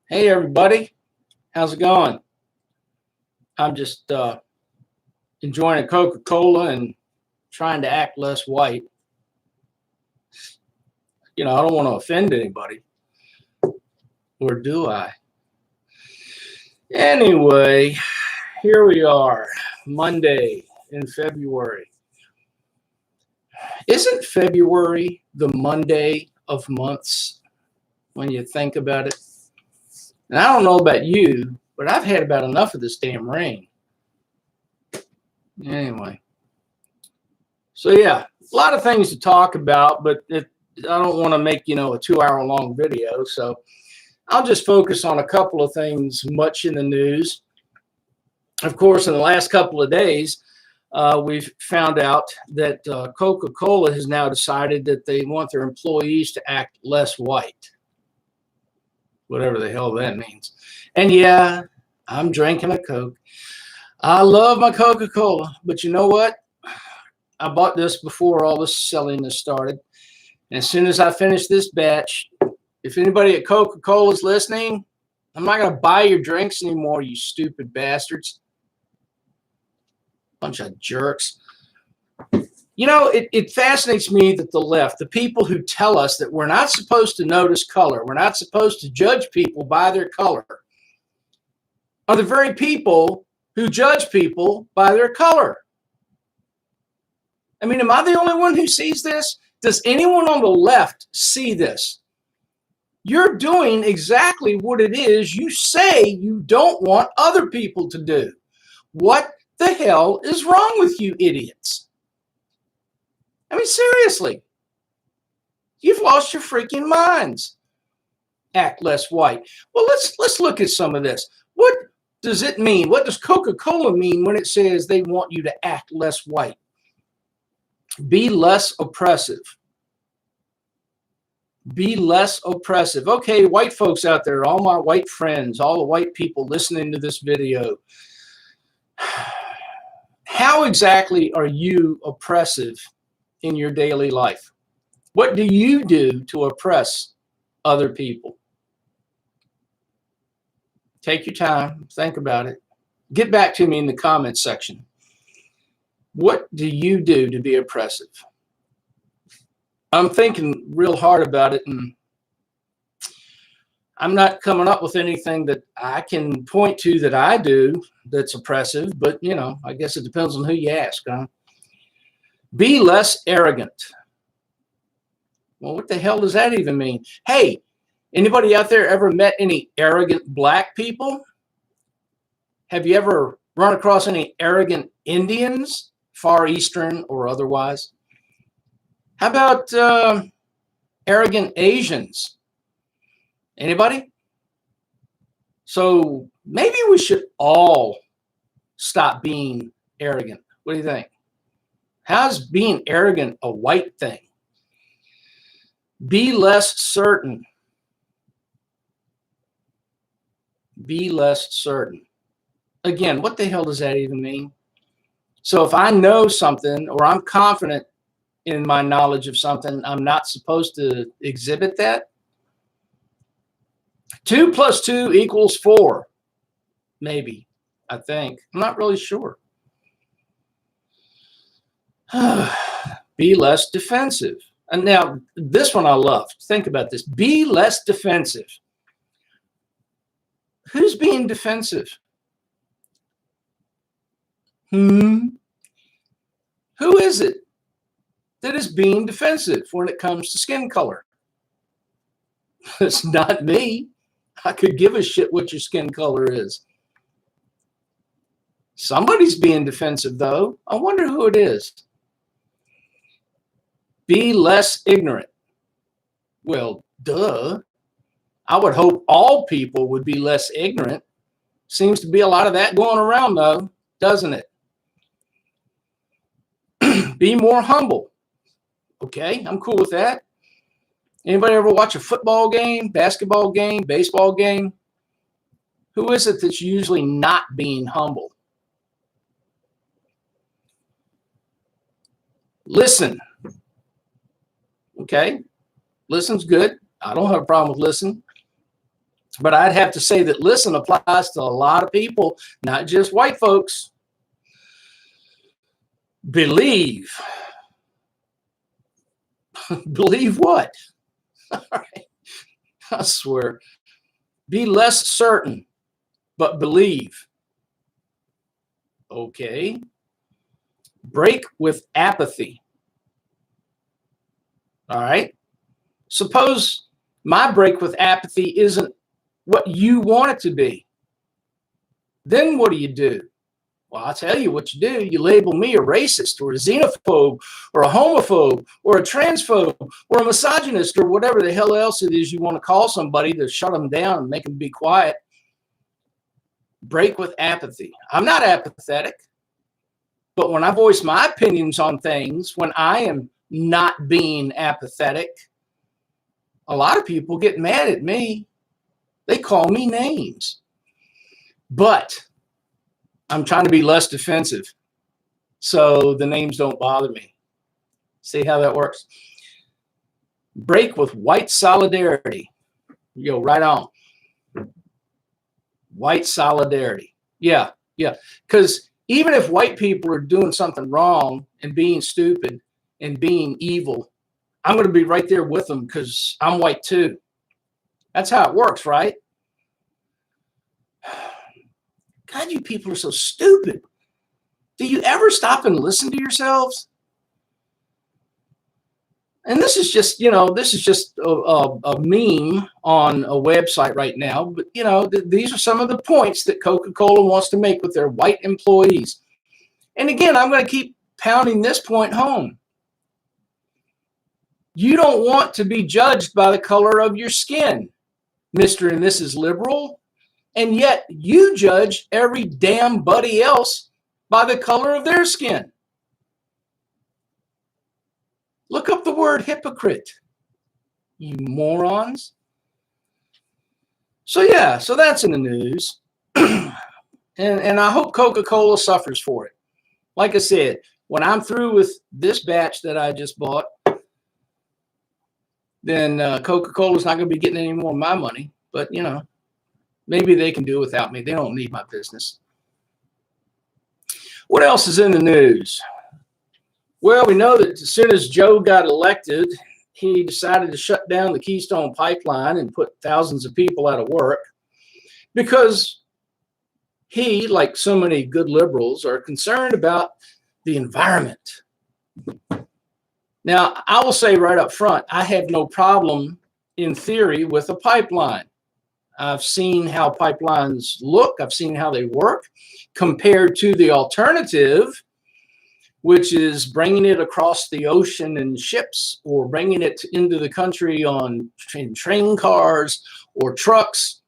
Hey everybody, how's it going? I'm just enjoying a Coca-Cola and trying to act less white. I don't want to offend anybody, or do I? Anyway, here we are, Monday in February. Isn't February the Monday of months when you think about it? And I don't know about you, but I've had about enough of this damn rain. Anyway. So yeah, a lot of things to talk about, but I don't want to make, a 2-hour long video. So I'll just focus on a couple of things much in the news. Of course, in the last couple of days, we've found out that Coca-Cola has now decided that they want their employees to act less white, whatever the hell that means. And yeah, I'm drinking a Coke. I love my Coca-Cola, but you know what? I bought this before all this silliness started. And as soon as I finish this batch, if anybody at Coca-Cola is listening, I'm not going to buy your drinks anymore, you stupid bastards. Bunch of jerks. It fascinates me that the left, the people who tell us that we're not supposed to notice color, we're not supposed to judge people by their color, are the very people who judge people by their color. I mean, am I the only one who sees this? Does anyone on the left see this? You're doing exactly what it is you say you don't want other people to do. What the hell is wrong with you idiots? I mean, seriously. You've lost your freaking minds. Act less white. Well, let's look at some of this. What does it mean? What does Coca-Cola mean when it says they want you to act less white? Be less oppressive. Be less oppressive. Okay, white folks out there, all my white friends, all the white people listening to this video, how exactly are you oppressive in your daily life? What do you do to oppress other people? Take your time, think about it. Get back to me in the comments section. What do you do to be oppressive? I'm thinking real hard about it, and I'm not coming up with anything that I can point to that I do that's oppressive, but, I guess it depends on who you ask, huh? Be less arrogant. Well, what the hell does that even mean? Hey, anybody out there ever met any arrogant black people? Have you ever run across any arrogant Indians, Far Eastern or otherwise? How about arrogant Asians? Anybody? So maybe we should all stop being arrogant. What do you think? How's being arrogant a white thing? Be less certain. Be less certain. Again, what the hell does that even mean? So if I know something or I'm confident in my knowledge of something, I'm not supposed to exhibit that? 2 + 2 = 4. Maybe, I think. I'm not really sure. Be less defensive. And now, this one I love. Think about this. Be less defensive. Who's being defensive? Who is it that is being defensive when it comes to skin color? It's not me. I could give a shit what your skin color is. Somebody's being defensive, though. I wonder who it is. Be less ignorant. Well, duh. I would hope all people would be less ignorant. Seems to be a lot of that going around, though, doesn't it? Be more humble. Okay, I'm cool with that. Anybody ever watch a football game, basketball game, baseball game? Who is it that's usually not being humble? Listen. Okay, listen's good. I don't have a problem with listen. But I'd have to say that listen applies to a lot of people, not just white folks. Believe. Believe what? All right. I swear. Be less certain, but believe. Okay. Break with apathy. All right. Suppose my break with apathy isn't what you want it to be. Then what do? Well, I'll tell you what you do. You label me a racist or a xenophobe or a homophobe or a transphobe or a misogynist or whatever the hell else it is you want to call somebody to shut them down and make them be quiet. Break with apathy. I'm not apathetic, but when I voice my opinions on things, when I am not being apathetic, a lot of people get mad at me. They call me names. But I'm trying to be less defensive, so the names don't bother me. See how that works? Break with white solidarity. You go right on. White solidarity. Yeah. Because even if white people are doing something wrong and being stupid and being evil, I'm going to be right there with them because I'm white too. That's how it works, right? God, you people are so stupid. Do you ever stop and listen to yourselves? And this is just, a meme on a website right now. But, these are some of the points that Coca-Cola wants to make with their white employees. And again, I'm going to keep pounding this point home. You don't want to be judged by the color of your skin, Mr. and Mrs. Liberal. And yet you judge every damn buddy else by the color of their skin. Look up the word hypocrite, you morons. So that's in the news. and I hope Coca-Cola suffers for it. Like I said, when I'm through with this batch that I just bought, then Coca-Cola's not going to be getting any more of my money. But, maybe they can do without me. They don't need my business. What else is in the news? Well, we know that as soon as Joe got elected, he decided to shut down the Keystone Pipeline and put thousands of people out of work because he, like so many good liberals, are concerned about the environment. Now, I will say right up front, I have no problem in theory with a pipeline. I've seen how pipelines look. I've seen how they work compared to the alternative, which is bringing it across the ocean in ships or bringing it into the country on train cars or trucks.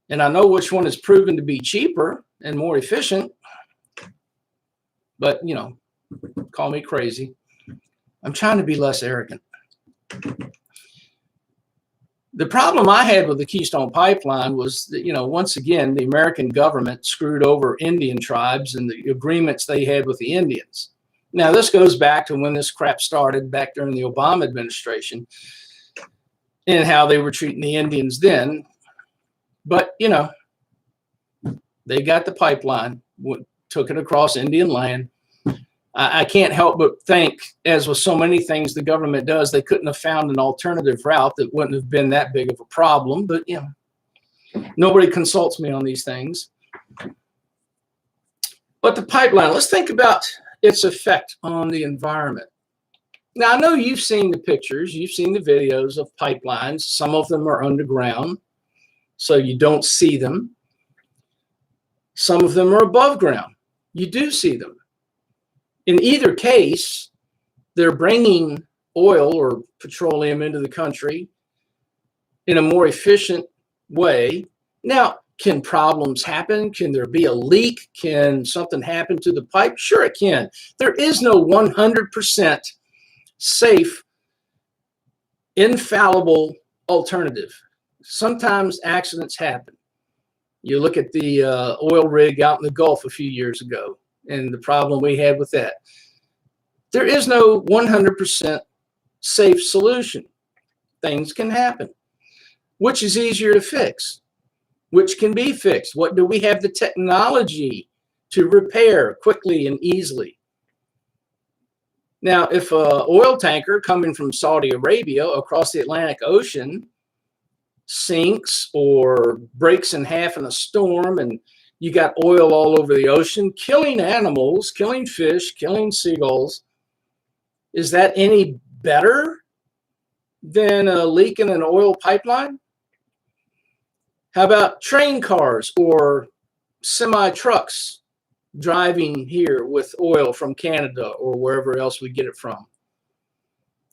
And I know which one is proven to be cheaper and more efficient, but, call me crazy. I'm trying to be less arrogant. The problem I had with the Keystone Pipeline was that, once again, the American government screwed over Indian tribes and the agreements they had with the Indians. Now, this goes back to when this crap started back during the Obama administration and how they were treating the Indians then. But, they got the pipeline, took it across Indian land. I can't help but think, as with so many things the government does, they couldn't have found an alternative route that wouldn't have been that big of a problem. But, nobody consults me on these things. But the pipeline, let's think about its effect on the environment. Now, I know you've seen the pictures, you've seen the videos of pipelines. Some of them are underground, so you don't see them. Some of them are above ground. You do see them. In either case, they're bringing oil or petroleum into the country in a more efficient way. Now, can problems happen? Can there be a leak? Can something happen to the pipe? Sure, it can. There is no 100% safe, infallible alternative. Sometimes accidents happen. You look at the oil rig out in the Gulf a few years ago and the problem we had with that. There is no 100% safe solution. Things can happen. Which is easier to fix? Which can be fixed? What do we have the technology to repair quickly and easily? Now, if an oil tanker coming from Saudi Arabia across the Atlantic Ocean sinks or breaks in half in a storm and you got oil all over the ocean, killing animals, killing fish, killing seagulls, is that any better than a leak in an oil pipeline? How about train cars or semi-trucks driving here with oil from Canada or wherever else we get it from?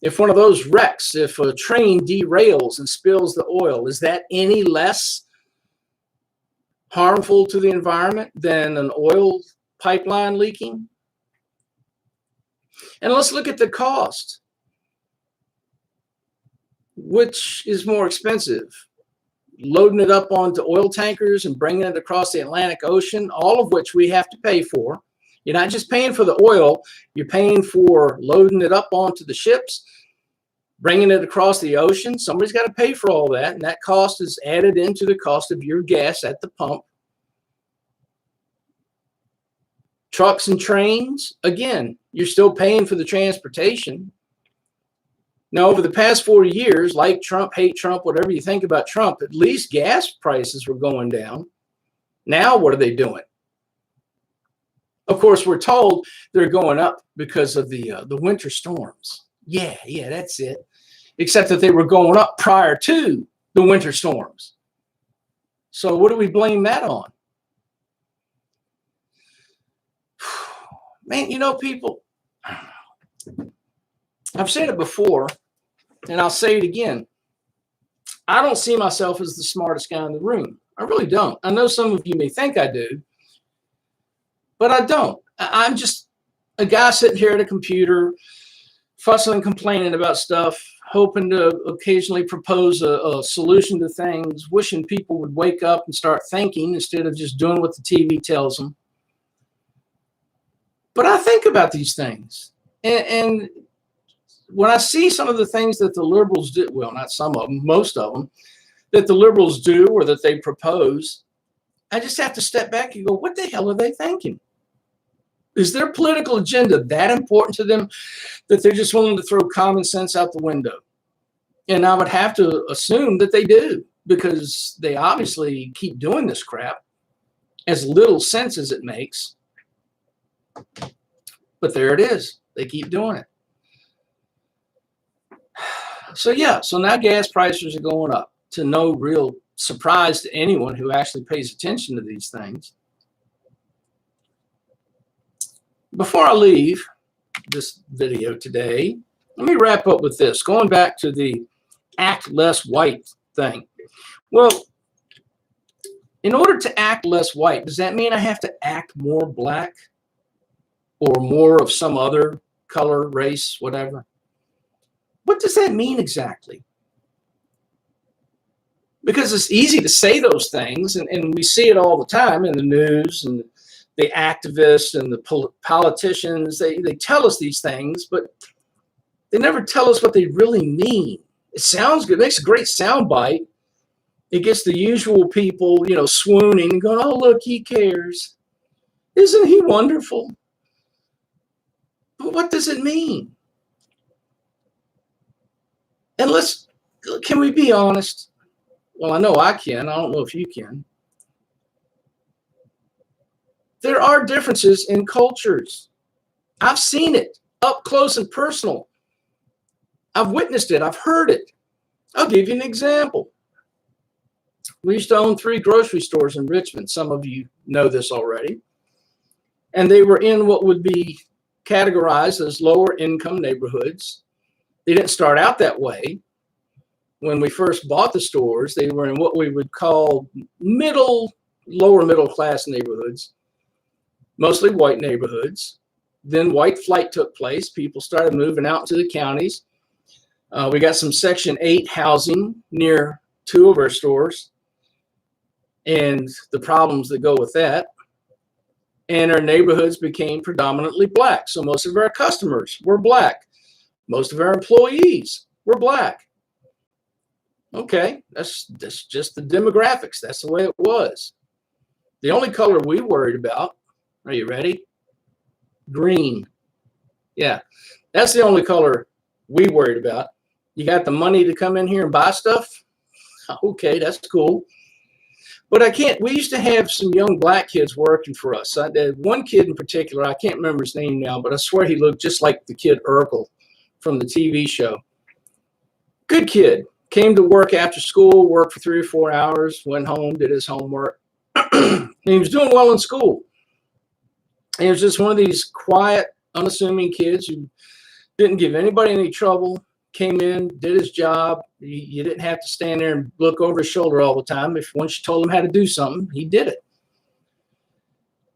If one of those wrecks, if a train derails and spills the oil, is that any less harmful to the environment than an oil pipeline leaking? And let's look at the cost. Which is more expensive? Loading it up onto oil tankers and bringing it across the Atlantic Ocean, all of which we have to pay for. You're not just paying for the oil, you're paying for loading it up onto the ships, bringing it across the ocean. Somebody's got to pay for all that, and that cost is added into the cost of your gas at the pump. Trucks and trains, again, you're still paying for the transportation. Now, over the past 4 years, like Trump, hate Trump, whatever you think about Trump, at least gas prices were going down. Now, what are they doing? Of course, we're told they're going up because of the winter storms. Yeah, that's it. Except that they were going up prior to the winter storms. So what do we blame that on? Man, you know, people, I've said it before, and I'll say it again. I don't see myself as the smartest guy in the room. I really don't. I know some of you may think I do, but I don't. I'm just a guy sitting here at a computer, fussing and complaining about stuff, hoping to occasionally propose a solution to things, wishing people would wake up and start thinking instead of just doing what the TV tells them. But I think about these things. And when I see some of the things that the liberals do, well, not some of them, most of them, that the liberals do or that they propose, I just have to step back and go, what the hell are they thinking? Is their political agenda that important to them that they're just willing to throw common sense out the window? And I would have to assume that they do, because they obviously keep doing this crap, as little sense as it makes. But there it is. They keep doing it. So yeah, so now gas prices are going up, to no real surprise to anyone who actually pays attention to these things. Before I leave this video today, let me wrap up with this, going back to the act less white thing. Well, in order to act less white, does that mean I have to act more black or more of some other color, race, whatever? What does that mean exactly? Because it's easy to say those things, and we see it all the time in the news, and the activists and the politicians, they tell us these things, but they never tell us what they really mean. It sounds good, it makes a great soundbite. It gets the usual people, you know, swooning and going, oh, look, he cares. Isn't he wonderful? But what does it mean? And can we be honest? Well, I know I can. I don't know if you can. There are differences in cultures. I've seen it up close and personal. I've witnessed it. I've heard it. I'll give you an example. We used to own 3 grocery stores in Richmond. Some of you know this already. And they were in what would be categorized as lower income neighborhoods. They didn't start out that way. When we first bought the stores, they were in what we would call lower middle class neighborhoods, mostly white neighborhoods. Then white flight took place. People started moving out into the counties. We got some Section 8 housing near 2 of our stores and the problems that go with that. And our neighborhoods became predominantly black. So most of our customers were black. Most of our employees were black. Okay, that's just the demographics. That's the way it was. The only color we worried about, are you ready? Green. Yeah, that's the only color we worried about. You got the money to come in here and buy stuff? Okay, that's cool. But I can't. We used to have some young black kids working for us. One kid in particular, I can't remember his name now, but I swear he looked just like the kid Urkel from the TV show. Good kid. Came to work after school, worked for 3 or 4 hours, went home, did his homework. And he was doing well in school. And he was just one of these quiet, unassuming kids who didn't give anybody any trouble, came in, did his job. You didn't have to stand there and look over his shoulder all the time. If once you told him how to do something, he did it.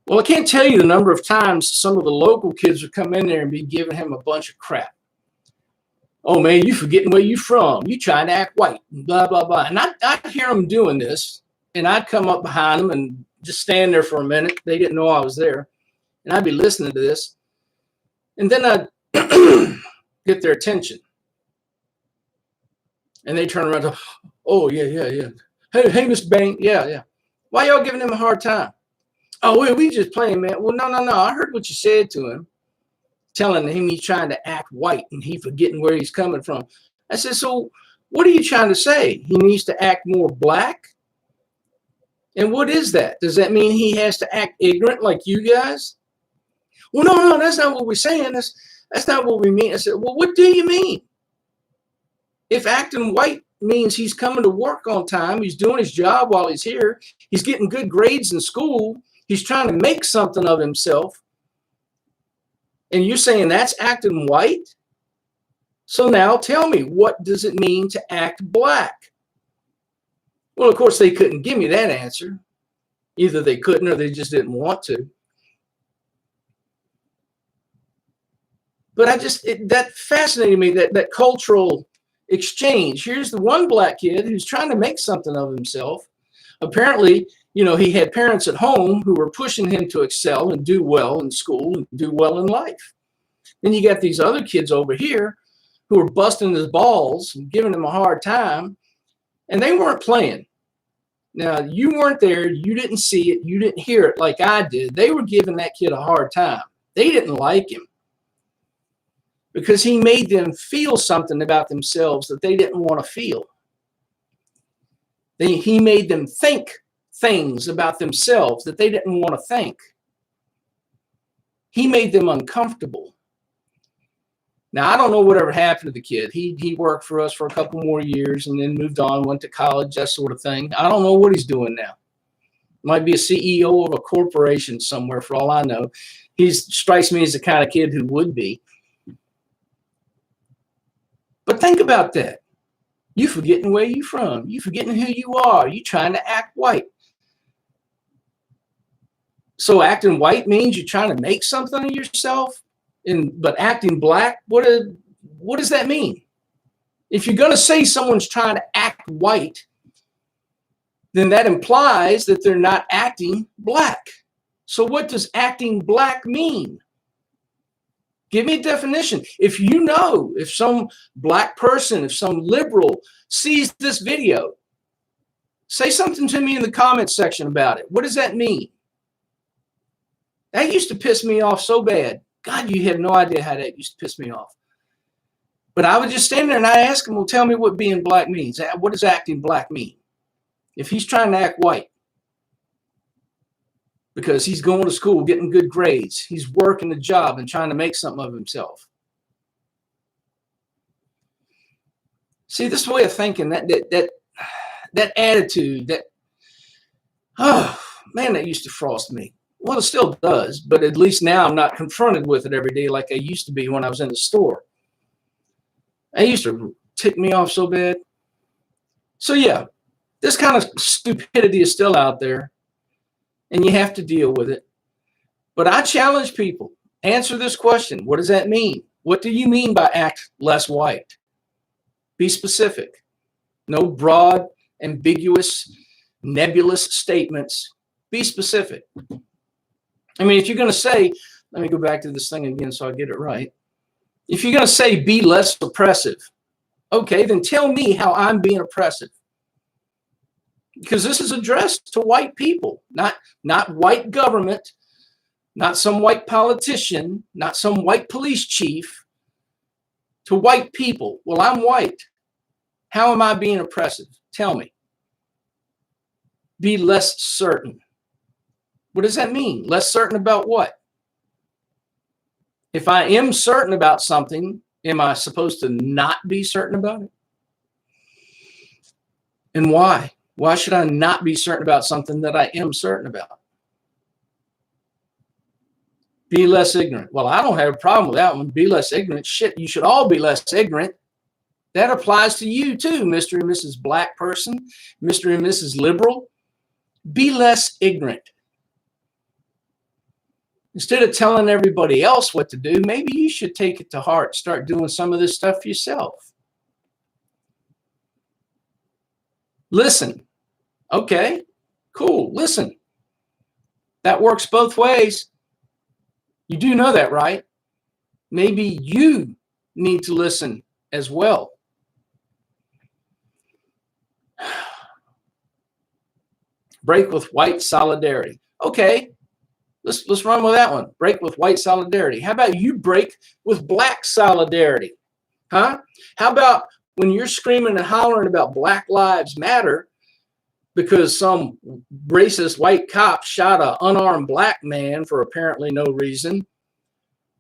Well, I can't tell you the number of times some of the local kids would come in there and be giving him a bunch of crap. Oh, man, you forgetting where you from. You trying to act white, blah, blah, blah. And I'd hear them doing this, and I'd come up behind them and just stand there for a minute. They didn't know I was there. And I'd be listening to this. And then I'd get their attention. And they turn around and, oh, yeah. Hey, Mr. Bank, yeah. Why y'all giving him a hard time? Oh, we just playing, man. Well, no. I heard what you said to him, telling him he's trying to act white and he forgetting where he's coming from. I said, so what are you trying to say? He needs to act more black? And what is that? Does that mean he has to act ignorant like you guys? Well, no, that's not what we're saying. That's not what we mean. I said, well, what do you mean? If acting white means he's coming to work on time, he's doing his job while he's here, he's getting good grades in school, he's trying to make something of himself, and you're saying that's acting white? So now tell me, what does it mean to act black? Well, of course, they couldn't give me that answer. Either they couldn't or they just didn't want to. But that fascinated me, that cultural exchange. Here's the one black kid who's trying to make something of himself. Apparently, he had parents at home who were pushing him to excel and do well in school and do well in life. Then you got these other kids over here who are busting his balls and giving him a hard time, and they weren't playing. Now, you weren't there. You didn't see it. You didn't hear it like I did. They were giving that kid a hard time. They didn't like him because he made them feel something about themselves that they didn't want to feel. He made them think things about themselves that they didn't want to think. He made them uncomfortable. Now, I don't know whatever happened to the kid. He worked for us for a couple more years and then moved on, went to college, that sort of thing. I don't know what he's doing now. Might be a CEO of a corporation somewhere, for all I know. He strikes me as the kind of kid who would be. But think about that. You forgetting where you from. You forgetting who you are. You trying to act white. So acting white means you're trying to make something of yourself? But acting black, what does that mean? If you're going to say someone's trying to act white, then that implies that they're not acting black. So what does acting black mean? Give me a definition. If some black person, if some liberal sees this video, say something to me in the comments section about it. What does that mean? That used to piss me off so bad. God, you have no idea how that used to piss me off. But I would just stand there and I ask him, well, tell me what being black means. What does acting black mean? If he's trying to act white because he's going to school, getting good grades, he's working a job and trying to make something of himself. See, this way of thinking, that attitude, oh man, that used to frost me. Well, it still does, but at least now I'm not confronted with it every day like I used to be when I was in the store. It used to tick me off so bad. So yeah, this kind of stupidity is still out there, and you have to deal with it. But I challenge people, answer this question. What does that mean? What do you mean by act less white? Be specific. No broad, ambiguous, nebulous statements. Be specific. I mean, if you're going to say, let me go back to this thing again so I get it right. If you're going to say be less oppressive, Okay, then tell me how I'm being oppressive. Because this is addressed to white people, not white government, not some white politician, not some white police chief, to white people. Well, I'm white. How am I being oppressive? Tell me. Be less certain. What does that mean? Less certain about what? If I am certain about something, am I supposed to not be certain about it? And why? Why should I not be certain about something that I am certain about? Be less ignorant. Well, I don't have a problem with that one. Be less ignorant. Shit, you should all be less ignorant. That applies to you too, Mr. and Mrs. Black person, Mr. and Mrs. Liberal. Be less ignorant. Instead of telling everybody else what to do, maybe you should take it to heart. Start doing some of this stuff yourself. Listen. Okay, cool. Listen. That works both ways. You do know that, right? Maybe you need to listen as well. Break with white solidarity. Okay, let's run with that one. Break with white solidarity. How about you break with black solidarity? Huh? How about when you're screaming and hollering about Black Lives Matter because some racist white cop shot an unarmed black man for apparently no reason,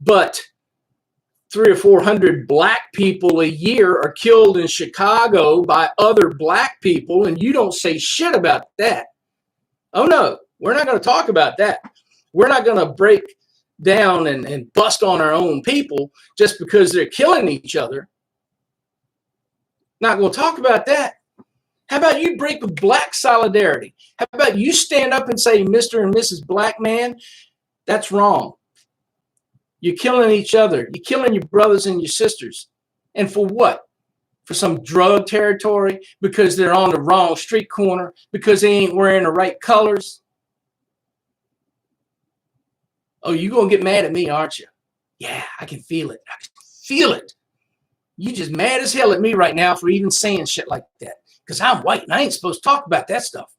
but 300 or 400 black people a year are killed in Chicago by other black people, and you don't say shit about that. Oh no, we're not going to talk about that. We're not going to break down and bust on our own people just because they're killing each other. Not going to talk about that. How about you break with black solidarity? How about you stand up and say, Mr. and Mrs. Black Man, that's wrong. You're killing each other. You're killing your brothers and your sisters. And for what? For some drug territory? Because they're on the wrong street corner? Because they ain't wearing the right colors? Oh, you're going to get mad at me, aren't you? Yeah, I can feel it. I can feel it. You just mad as hell at me right now for even saying shit like that. Because I'm white and I ain't supposed to talk about that stuff.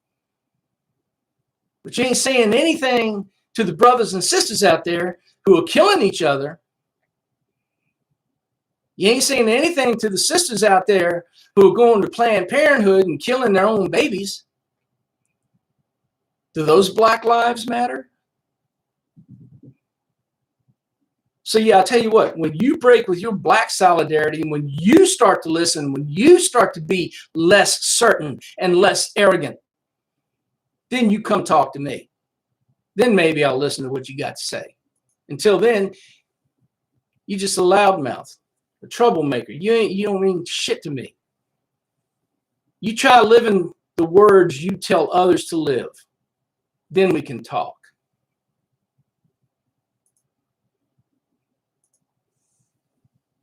But you ain't saying anything to the brothers and sisters out there who are killing each other. You ain't saying anything to the sisters out there who are going to Planned Parenthood and killing their own babies. Do those Black lives matter? So yeah, I'll tell you what, when you break with your black solidarity, when you start to listen, when you start to be less certain and less arrogant, then you come talk to me. Then maybe I'll listen to what you got to say. Until then, you just a loudmouth, a troublemaker. You don't mean shit to me. You try living the words you tell others to live. Then we can talk.